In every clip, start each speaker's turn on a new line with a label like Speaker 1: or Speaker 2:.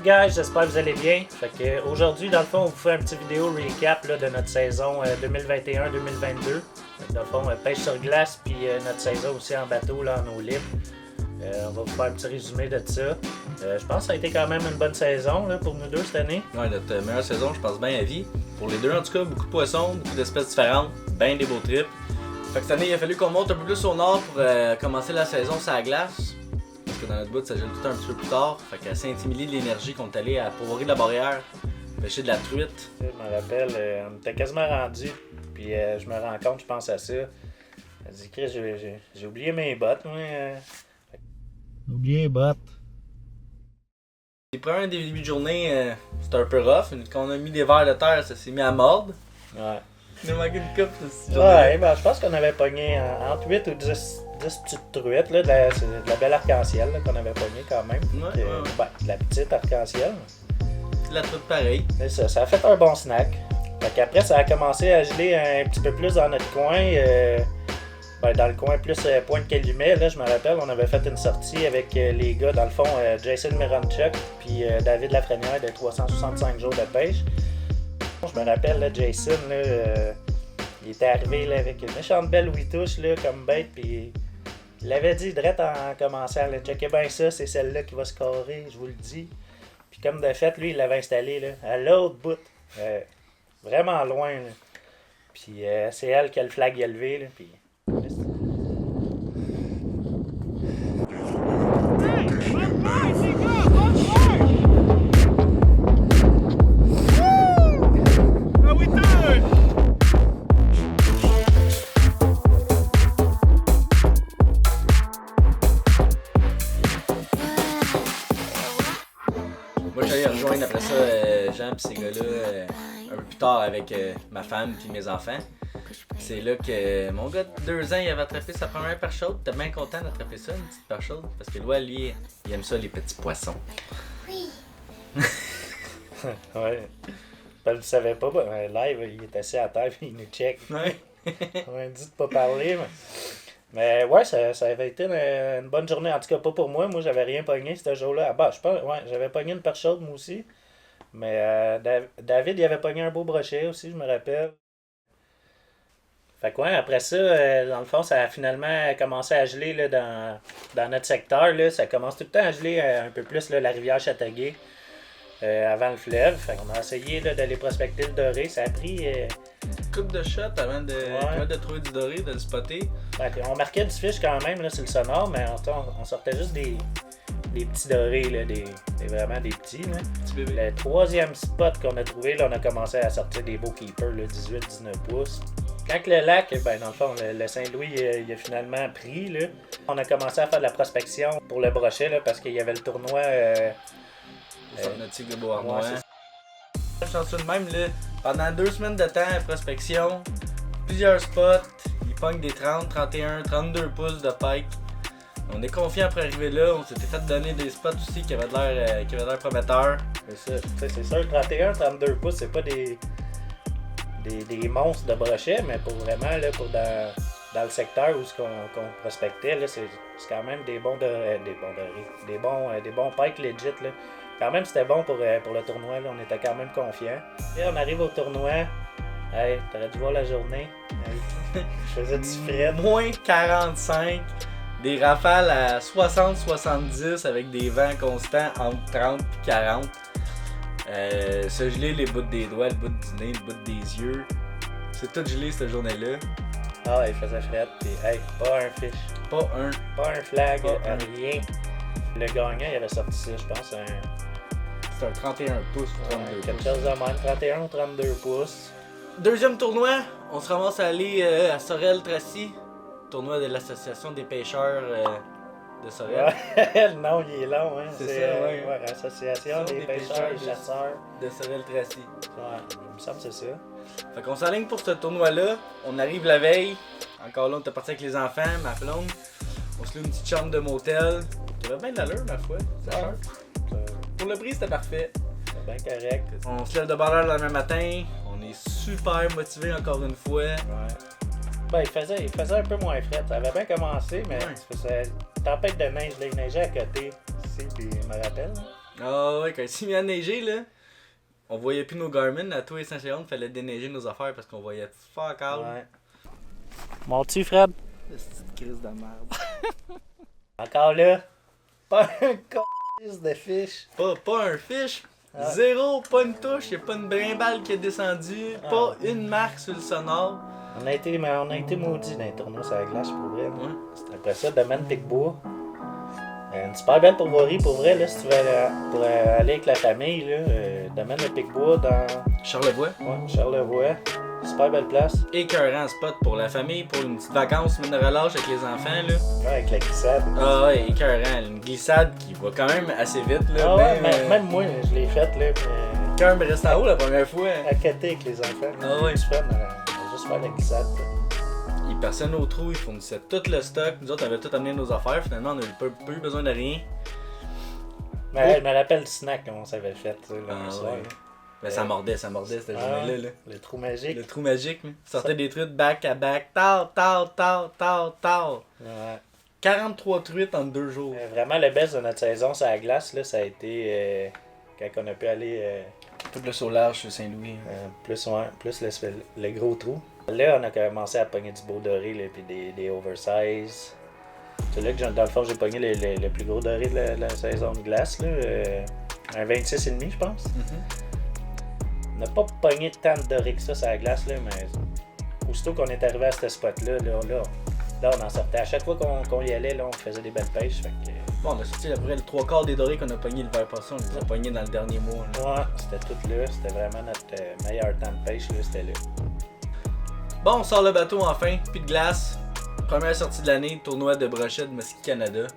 Speaker 1: guys? J'espère que vous allez bien. Fait que aujourd'hui, dans le fond, on vous fait un petit vidéo recap là, de notre saison 2021-2022. Dans le fond, pêche sur glace, puis notre saison aussi en bateau, là, en eau libre. On va vous faire un petit résumé de ça. Je pense que ça a été quand même une bonne saison là, pour nous deux cette année.
Speaker 2: Ouais, notre meilleure saison, je pense bien à vie. Pour les deux, en tout cas, beaucoup de poissons, beaucoup d'espèces différentes, bien des beaux trips. Fait que cette année, il a fallu qu'on monte un peu plus au nord pour commencer la saison sur la glace. Parce que dans notre bout, ça gèle tout un petit peu plus tard. Fait qu'à Saint-Émilie de l'Énergie, qu'on est allé à Pourvoirie de la Barrière, pêcher de la truite.
Speaker 1: Je me rappelle, on était quasiment rendus. Puis je me rends compte, je pense à ça. Je dis, Chris, j'ai oublié mes bottes, moi. J'ai oublié les bottes.
Speaker 2: Les premiers débuts de journée, c'était un peu rough. Quand on a mis des vers de terre, ça s'est mis à mordre.
Speaker 1: Ouais.
Speaker 2: Il nous manquait une coupe, cette
Speaker 1: Ouais, ben, je pense qu'on avait pogné entre 8 ou 10 petites truites, là, c'est de la belle arc-en-ciel là, qu'on avait pogné quand même.
Speaker 2: Ouais.
Speaker 1: Ben, de la petite arc-en-ciel.
Speaker 2: C'est la truite pareille.
Speaker 1: C'est ça a fait un bon snack. Fait qu'après, ça a commencé à geler un petit peu plus dans notre coin. Dans le coin plus Pointe-Calumet, là, je me rappelle, on avait fait une sortie avec les gars, dans le fond, Jason Miranchuk puis David Lafrenière de 365 jours de pêche. Je me rappelle, là, Jason, là, il était arrivé là, avec une méchante belle ouitouche là, comme bête, puis il l'avait dit direct en commençant, là, checkez bien ça, c'est celle-là qui va scorer, je vous le dis. Puis comme de fait, lui, il l'avait installé là, à l'autre bout, vraiment loin. Là. Puis c'est elle qui a le flag élevé, là, puis...
Speaker 2: Moi, j'allais rejoindre après ça Jean et ces gars-là un peu plus tard avec ma femme et mes enfants. C'est là que mon gars de 2 ans, il avait attrapé sa première perche chaude. T'es bien content d'attraper ça, une petite perche chaude? Parce que lui, il aime ça, les petits poissons.
Speaker 3: Oui.
Speaker 1: Ouais. Ben, je ne savais pas, live, il est assis à terre et il nous check.
Speaker 2: Ouais.
Speaker 1: On m'a dit de pas parler, mais ouais, ça avait été une bonne journée. En tout cas, pas pour moi. Moi, j'avais rien pogné ce jour-là. Ah bah, je pense, ouais, j'avais pogné une perche chaude, moi aussi. Mais David, il avait pogné un beau brochet aussi, je me rappelle. Fait que ouais, après ça, dans le fond, ça a finalement commencé à geler là, dans notre secteur. Là. Ça commence tout le temps à geler un peu plus là, la rivière Châteauguay avant le fleuve. Fait qu'on a essayé là, d'aller prospecter le doré. Ça a pris...
Speaker 2: Une coupe de shot avant de trouver du doré, de le spotter.
Speaker 1: On marquait du fish quand même là, sur le sonore, mais on sortait juste des petits dorés, là, vraiment des petits. Là.
Speaker 2: Petit bébé.
Speaker 1: Le troisième spot qu'on a trouvé, là, on a commencé à sortir des beaux keepers, 18-19 pouces. Quand le lac, dans le fond, le Saint-Louis, il a finalement pris, là, on a commencé à faire de la prospection pour le brochet, là, parce qu'il y avait le tournoi...
Speaker 2: Centre nautique de Beauharnois.
Speaker 1: Ouais,
Speaker 2: chanceux de même, là, pendant 2 semaines de temps, prospection, plusieurs spots, ils pognent des 30, 31, 32 pouces de pike. On est confiant après arriver là, on s'était fait donner des spots aussi qui avaient de l'air prometteurs.
Speaker 1: C'est ça, c'est sûr, 31, 32 pouces, c'est pas des monstres de brochet, mais pour vraiment, là, pour dans le secteur où qu'on prospectait, là, c'est quand même des bons des bons pikes legit, là. Quand même, c'était bon pour le tournoi, là. On était quand même confiants. Et on arrive au tournoi. Hey, t'aurais dû voir la journée. Hey, je faisais du fret.
Speaker 2: Moins 45, des rafales à 60-70 avec des vents constants entre 30 et 40. Se geler les bouts des doigts, le bout du nez, le bout des yeux. C'est tout gelé cette journée-là.
Speaker 1: Ah, il faisait fret. Puis, hey, pas un fish.
Speaker 2: Pas
Speaker 1: un flag,
Speaker 2: un.
Speaker 1: rien. Le gagnant, il avait sorti ça, je pense,
Speaker 2: C'est un 31 pouces ou 32 pouces.
Speaker 1: quelque chose de même, 31 ou 32 pouces.
Speaker 2: Deuxième tournoi, on se ramasse à aller à Sorel-Tracy. Tournoi de l'association des pêcheurs de Sorel.
Speaker 1: Ouais, le nom, il est long, hein.
Speaker 2: C'est ça, ouais.
Speaker 1: Association des pêcheurs et chasseurs.
Speaker 2: De Sorel-Tracy.
Speaker 1: Ouais, il me semble que c'est ça.
Speaker 2: Fait qu'on s'aligne pour ce tournoi-là. On arrive la veille. Encore là, on était parti avec les enfants, ma blonde. On se loue une petite chambre de motel. Qui avait bien de l'allure, ma foi. Pour le prix, c'était parfait.
Speaker 1: C'est bien correct.
Speaker 2: On se lève de bonne heure le lendemain matin. On est super motivés encore une fois.
Speaker 1: Ouais. Ben, il faisait un peu moins frais. Ça avait bien commencé, mais
Speaker 2: Ouais.
Speaker 1: c'est tempête de neige. Là, il neigeait à côté ici, puis je me rappelle.
Speaker 2: Ah ouais, quand il s'est mis à neiger, là, on voyait plus nos Garmin à tous les 5 secondes, fallait déneiger nos affaires parce qu'on voyait fuck out.
Speaker 1: Ouais. Montes-tu, Fred?
Speaker 2: Cette crise de merde.
Speaker 1: Encore là? Pas un c*** de fiche.
Speaker 2: Pas un fiche.
Speaker 1: Ah.
Speaker 2: Zéro, pas une touche, y'a pas une brimballe qui est descendue, pas une marque sur le sonore.
Speaker 1: On a été maudits dans les tournois sur la glace pour vrai.
Speaker 2: Ouais.
Speaker 1: Après ça, domaine Picbois. Une super belle pourvoirie pour vrai, là, si tu veux pour aller avec la famille. Là, domaine de Picbois dans
Speaker 2: Charlevoix.
Speaker 1: ouais, Charlevoix. Super belle place.
Speaker 2: Écœurant spot pour la famille, pour une petite vacance, semaine de relâche avec les enfants, là.
Speaker 1: Ouais, avec la glissade.
Speaker 2: Ah ouais, écœurant. Une glissade qui va quand même assez vite, là.
Speaker 1: Ah ouais, même moi, je l'ai faite, là.
Speaker 2: Le cœur me reste en haut la première fois.
Speaker 1: À côté avec les enfants.
Speaker 2: Ah ouais.
Speaker 1: C'est fun, on va juste faire la glissade. Là.
Speaker 2: Ils perçaient nos trous, ils fournissaient tout le stock. Nous autres, on avait tout amené nos affaires. Finalement, on n'a pas eu besoin de rien.
Speaker 1: Mais je me rappelle du snack, comment ça avait fait, tu sais, là,
Speaker 2: Ah
Speaker 1: le soir,
Speaker 2: ouais.
Speaker 1: là.
Speaker 2: Ben, ça mordait cette journée-là. Là.
Speaker 1: Le trou magique.
Speaker 2: Le trou magique, là. Sortait des truites back à back. Tard.
Speaker 1: Ouais.
Speaker 2: 43 truites en 2 jours.
Speaker 1: Vraiment, le best de notre saison sur la glace, là, ça a été quand on a pu aller
Speaker 2: Tout le saut large sur Saint-Louis.
Speaker 1: plus le gros trou. Là, on a commencé à pogner du beau doré, là, puis des oversize. C'est là que, dans le fond, j'ai pogné le plus gros doré de la saison de glace, là, un 26,5, je pense. On n'a pas pogné tant de doré que ça sur la glace, là, mais aussitôt qu'on est arrivé à ce spot-là, là, on en sortait. À chaque fois qu'on y allait, là, on faisait des belles pêches. Fait que,
Speaker 2: Bon, on a sorti à peu près le 3/4 des dorés qu'on a pogné l'hiver passé. On les a pognés dans le dernier mois. Là.
Speaker 1: ouais, c'était tout là. C'était vraiment notre meilleur temps de pêche, là, c'était là.
Speaker 2: Bon, on sort le bateau enfin, plus de glace. Première sortie de l'année, tournoi de brochet de Musky Canada.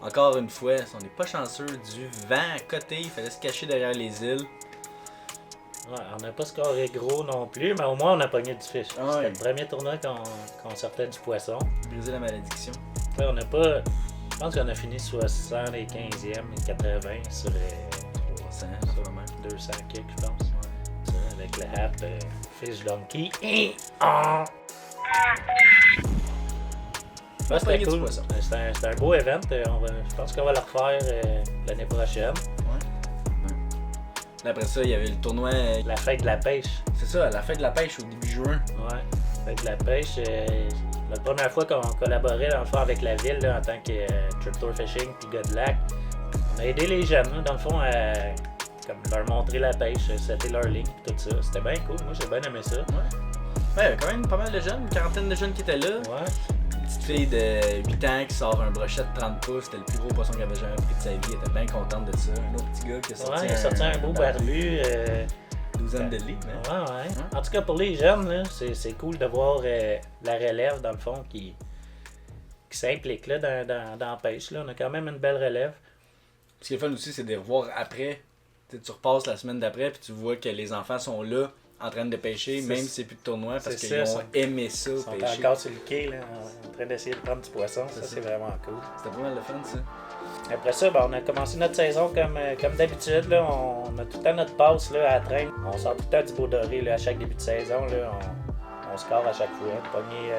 Speaker 2: Encore une fois, on n'est pas chanceux, du vent à côté, il fallait se cacher derrière les îles.
Speaker 1: Ouais, on n'a pas scoré gros non plus, mais au moins on a pogné du fish.
Speaker 2: Ah ouais.
Speaker 1: C'était le premier tournoi qu'on sortait du poisson.
Speaker 2: Briser la malédiction.
Speaker 1: Ouais, on n'a pas. Je pense qu'on a fini 75e et 80 sur
Speaker 2: 300, ça même.
Speaker 1: 200 kicks, je pense. Ouais. Ça, avec le hap Fish Donkey. Ah! Ouais, c'était
Speaker 2: Pogné du
Speaker 1: cool.
Speaker 2: poisson.
Speaker 1: C'était un beau event. Je pense qu'on va le refaire l'année prochaine.
Speaker 2: Là, après ça, il y avait le tournoi.
Speaker 1: La fête de la pêche.
Speaker 2: C'est ça, la fête de la pêche au début juin.
Speaker 1: Ouais, fête de la pêche. La première fois qu'on collaborait dans le fond avec la ville là, en tant que Trip Tour Fishing puis gars de lac, on a aidé les jeunes là, dans le fond à comme leur montrer la pêche, setter leur ligne et tout ça. C'était bien cool, moi j'ai bien aimé ça.
Speaker 2: Ouais, il y avait quand même pas mal de jeunes, une quarantaine de jeunes qui étaient là.
Speaker 1: Ouais.
Speaker 2: Une petite fille de 8 ans qui sort un brochet de 30 pouces, c'était le plus gros poisson qu'elle avait jamais pris de sa vie, elle était bien contente de ça. Un autre petit gars qui a sorti,
Speaker 1: Ouais, il a sorti un beau barbu.
Speaker 2: douzaine de livres.
Speaker 1: Ouais. En tout cas, pour les jeunes, là, c'est cool de voir la relève, dans le fond, qui s'implique là, dans la pêche. Là. On a quand même une belle relève.
Speaker 2: Ce qui est fun aussi, c'est de les revoir après. Tu repasses la semaine d'après, puis tu vois que les enfants sont là, en train de pêcher, même si c'est plus de tournoi, parce qu'ils ont aimé ça,
Speaker 1: Ils sont
Speaker 2: pêcher.
Speaker 1: encore sur le quai, là, en train d'essayer de prendre du poisson. Ça, c'est vraiment cool.
Speaker 2: C'était pas mal de fun, ça.
Speaker 1: Après ça, on a commencé notre saison comme d'habitude. Là, on a tout le temps notre passe là, à la traîne. On sort tout le temps du beau doré là, à chaque début de saison. Là, on score à chaque fois.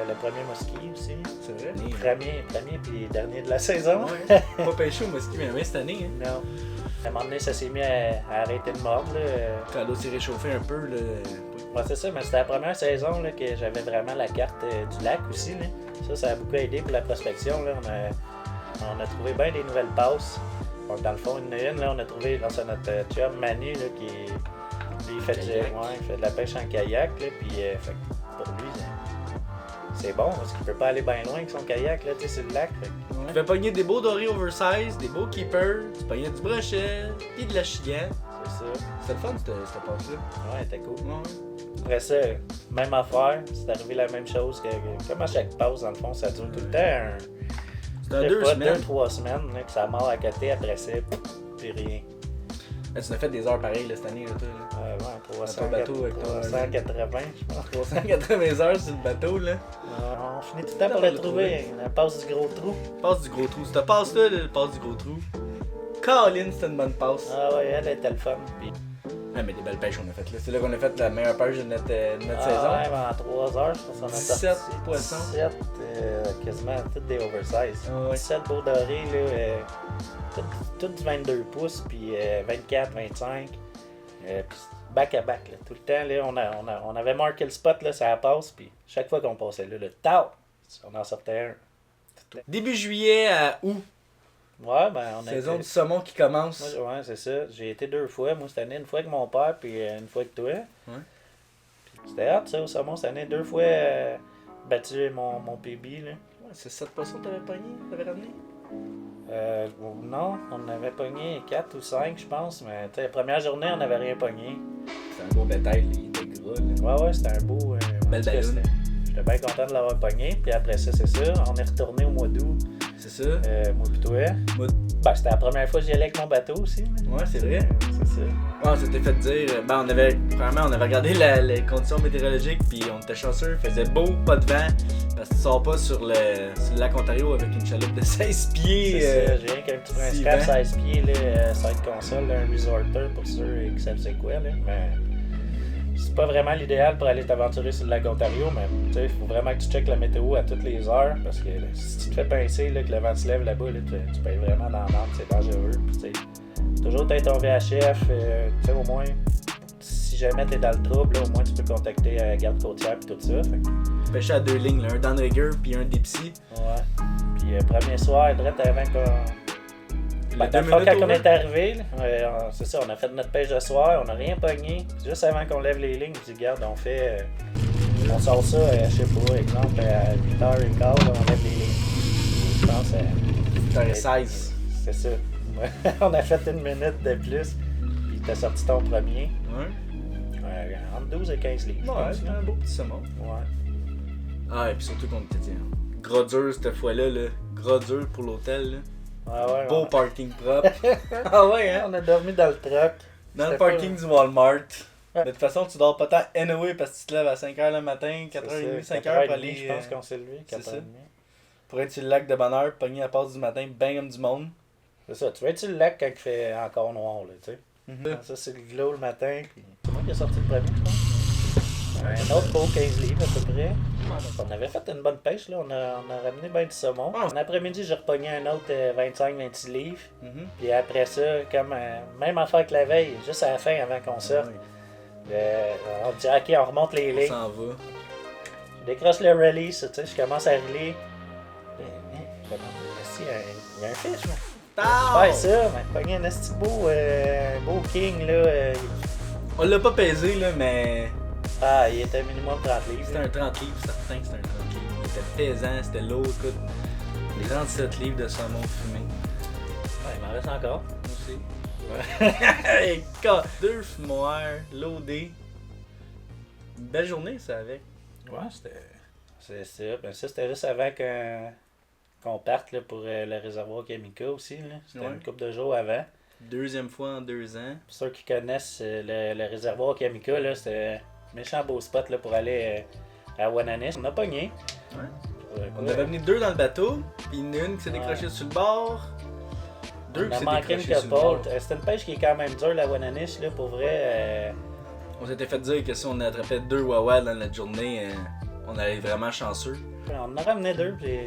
Speaker 1: Le premier musky aussi.
Speaker 2: C'est vrai.
Speaker 1: Premier puis dernier de la saison.
Speaker 2: Ouais. Pas pêché au musky, mais cette année. Hein.
Speaker 1: Non. À un moment donné, ça s'est mis à arrêter de mordre. Là.
Speaker 2: Quand l'eau s'est réchauffée un peu, là.
Speaker 1: Ouais, c'est ça, mais c'était la première saison là, que j'avais vraiment la carte du lac aussi. Là. Ça a beaucoup aidé pour la prospection. Là. On a trouvé bien des nouvelles passes. Donc, dans le fond, là, on a trouvé dans notre chum Manu là, qui lui, il fait de la pêche en kayak. Là, puis, fait, pour lui, c'est bon parce qu'il peut pas aller bien loin avec son kayak là, sur le lac. Fait.
Speaker 2: Tu fais pogner des beaux dorés oversize, des beaux keepers, tu pognais du brochet, puis de la chienne.
Speaker 1: C'est ça.
Speaker 2: C'était le fun, cette passe-là.
Speaker 1: Ouais, c'était cool.
Speaker 2: Ouais.
Speaker 1: Après ça, même affaire, c'est arrivé la même chose comme à chaque pause, dans le fond, ça dure tout le temps.
Speaker 2: C'était 2 semaines.
Speaker 1: 2-3 semaines, là, que ça mord à côté, après ça, puis rien.
Speaker 2: Là, tu as fait des heures pareilles là, cette année, là, toi. Là.
Speaker 1: Ouais,
Speaker 2: Ton bateau avec ton
Speaker 1: 380, je pense.
Speaker 2: 380 heures sur le bateau, là.
Speaker 1: On finit tout le temps pour le trouver, la passe du gros trou.
Speaker 2: Passe du gros trou. Cette passe-là, le passe du gros trou. Colin, c'était une bonne passe.
Speaker 1: Ah ouais, elle était le fun. Puis...
Speaker 2: Ah, mais des belles pêches qu'on a faites là. C'est là qu'on a fait la meilleure pêche de notre saison.
Speaker 1: Ouais, mais en 3 heures, je pense qu'on a
Speaker 2: 17
Speaker 1: sorti
Speaker 2: poissons.
Speaker 1: 17, quasiment toutes des oversize.
Speaker 2: Ah ouais.
Speaker 1: 17 beaux dorés, là. tout du 22 pouces, puis 24, 25. Puis back à back, là, tout le temps. Là, on avait marqué le spot, là, ça passe, puis chaque fois qu'on passait là, le tao, on en sortait un.
Speaker 2: Début juillet à août.
Speaker 1: Ouais, ben on a
Speaker 2: Saison
Speaker 1: été...
Speaker 2: du saumon qui commence.
Speaker 1: Moi, ouais, c'est ça. J'ai été 2 fois. Moi, cette année, une fois avec mon père, puis une fois avec toi.
Speaker 2: Ouais.
Speaker 1: Puis c'était hot, ça, au saumon, cette année. 2 fois battu mon PB, là.
Speaker 2: Ouais, c'est 7 poissons que t'avais pogné, t'avais ramené?
Speaker 1: Non, on en avait pogné 4 ou 5, je pense. Mais la première journée, on n'avait rien pogné.
Speaker 2: C'est un beau bétail, il était gras. Là.
Speaker 1: Ouais, c'était un beau...
Speaker 2: Belle ballonne.
Speaker 1: J'étais bien content de l'avoir pogné. Puis après ça, c'est ça. On est retourné au mois d'août.
Speaker 2: C'est ça?
Speaker 1: Moi pis toi.
Speaker 2: Moi...
Speaker 1: Ben, c'était la première fois que j'y allais avec mon bateau aussi.
Speaker 2: Ouais, c'est vrai.
Speaker 1: C'est ça.
Speaker 2: Ouais, on s'était fait dire. Ben, premièrement, on avait regardé les conditions météorologiques, puis on était chanceux. Il faisait beau, pas de vent. Parce que tu sors pas sur le lac Ontario avec une chaloupe de 16 pieds.
Speaker 1: C'est ça, j'ai rien qu'un petit principal 16 pieds, là, side console, là, un resorter pour ceux qui savent c'est quoi. Là. Mais c'est pas vraiment l'idéal pour aller t'aventurer sur le lac Ontario, mais il faut vraiment que tu checkes la météo à toutes les heures. Parce que là, si tu te fais pincer, là, que le vent se lève là-bas, là, tu peux être vraiment dans l'âme, c'est dangereux. Puis, toujours t'as ton VHF, au moins, si jamais t'es dans le trouble, là, au moins tu peux contacter la garde côtière et tout ça. Fait.
Speaker 2: Pêcher à 2 lignes, là, un downrigger puis un dipsy.
Speaker 1: Ouais. Puis premier soir, direct avant qu'on...
Speaker 2: Ben,
Speaker 1: quand on est arrivé, là, c'est ça, on a fait notre pêche de soir, on n'a rien pogné. Juste avant qu'on lève les lignes, je dis, regarde, on sort ça, je sais pas, exemple, à 8h15, on lève les lignes. Je pense à
Speaker 2: 8h16.
Speaker 1: C'est ça. On a fait 1 minute de plus, puis t'as sorti ton premier.
Speaker 2: Ouais.
Speaker 1: Entre 12 et 15 livres.
Speaker 2: Ouais, c'était un beau petit saumon.
Speaker 1: Ouais.
Speaker 2: Ah, et puis surtout qu'on était gros dur cette fois-là, là. Gros dur pour l'hôtel, là.
Speaker 1: Ouais,
Speaker 2: beau parking propre. Ah ouais, hein?
Speaker 1: On a dormi dans le truck.
Speaker 2: Dans le parking du Walmart. De toute façon, tu dors pas tant anyway parce que tu te lèves à 5h le matin, 4h30, 5h pour aller.
Speaker 1: Je pense qu'on s'est levé, 4h30.
Speaker 2: Pour être sur le lac de bonheur, pogner à la passe du matin, ben comme du monde.
Speaker 1: C'est ça, tu vas être sur le lac quand il fait encore noir, là, tu sais. Ça, c'est le glow le matin. Puis... C'est moi qui ai sorti le premier, je pense. Un autre beau 15 livres à peu près. On avait fait une bonne pêche, là. On a ramené bien du saumon. En après-midi, j'ai repogné un autre 25-26 livres. Puis après ça, comme même affaire que la veille, juste à la fin avant qu'on sorte. On dit, ok, on remonte les lignes.
Speaker 2: On s'en va.
Speaker 1: Je décroche le release, tu sais, je commence à rouler. Il y a un fish, moi. Ouais, ça, mais pogné un esti beau king, là.
Speaker 2: On l'a pas pesé, là, mais.
Speaker 1: Ah, il était minimum 30 livres.
Speaker 2: C'était un 30 livres, certain que c'était un 30 livres. Il était pesant, c'était lourd, écoute. 37 livres de saumon fumé.
Speaker 1: Ouais, il m'en reste encore.
Speaker 2: Moi aussi. Ouais. 2 fumoirs, loadés. Une belle journée, ça, avec.
Speaker 1: Ouais, c'était. C'est ça. Ben, ça, c'était juste avant qu'on parte là, pour le réservoir Kamika aussi. C'était une couple de jours avant.
Speaker 2: Deuxième fois en 2 ans.
Speaker 1: Pour ceux qui connaissent le réservoir Kamika, là, c'était un méchant beau spot là, pour aller à Wananis. On a pogné.
Speaker 2: Ouais. On avait venu 2 dans le bateau, puis une qui s'est décrochée sur le bord. 2 qui s'est décrochée sur le bord.
Speaker 1: C'était une pêche qui est quand même dure, la Wananis, là, pour vrai.
Speaker 2: On s'était fait dire que si on attrapait 2 wawa dans notre journée, on allait être vraiment chanceux.
Speaker 1: On en a ramené 2, puis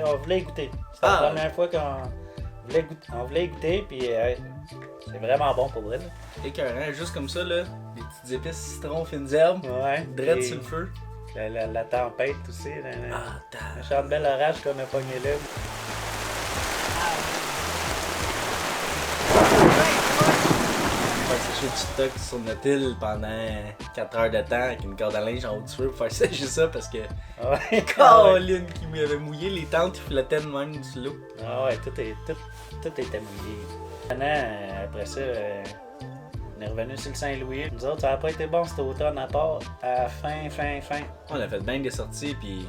Speaker 1: on voulait y goûter. C'était la première fois qu'on voulait y goûter, puis c'est vraiment bon pour vrai.
Speaker 2: Écœurant, juste comme ça, là, des petites épices citron, fines herbes, dread sur le feu.
Speaker 1: La tempête aussi, le champ de bel orage qu'on a pogné là.
Speaker 2: Sécher du stock sur notre île pendant 4 heures de temps avec une corde à linge en haut du feu pour faire sécher ça parce que Caroline qui m'avait mouillé, les tentes qui flottaient de même sur l'eau.
Speaker 1: Ah ouais, tout était mouillé. Après ça, on est revenu sur le Saint-Louis. Nous autres, ça n'a pas été bon cet automne à part à fin.
Speaker 2: On a fait bien des sorties puis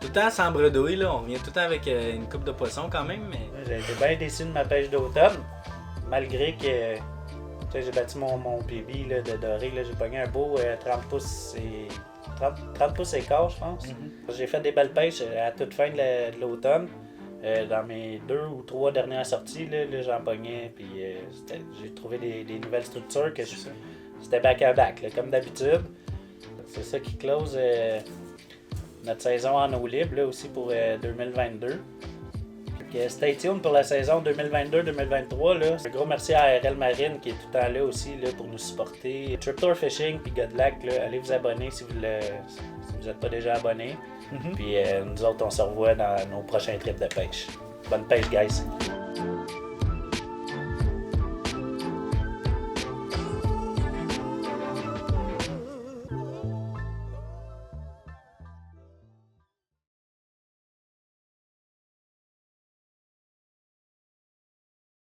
Speaker 2: tout le temps sans bredouille, là. On revient tout le temps avec une coupe de poisson quand même. Mais...
Speaker 1: J'ai été bien déçu de ma pêche d'automne, malgré que j'ai battu mon PB là, de doré. Là, j'ai pogné un beau 30 pouces et 30 pouces et quart, je pense. J'ai fait des belles pêches à toute fin de l'automne. Dans mes 2 ou 3 dernières sorties, là, j'en pognais. Puis j'ai trouvé des nouvelles structures que c'était back-à-back, là, comme d'habitude. C'est ça qui close notre saison en eau libre là, aussi pour 2022. que stay tuned pour la saison 2022-2023. Là. Un gros merci à ARL Marine qui est tout le temps là aussi là, pour nous supporter. Triptour Fishing puis Godlac, là, allez vous abonner si vous n'êtes pas déjà abonné. Puis nous autres, on se revoit dans nos prochains trips de pêche. Bonne pêche, guys!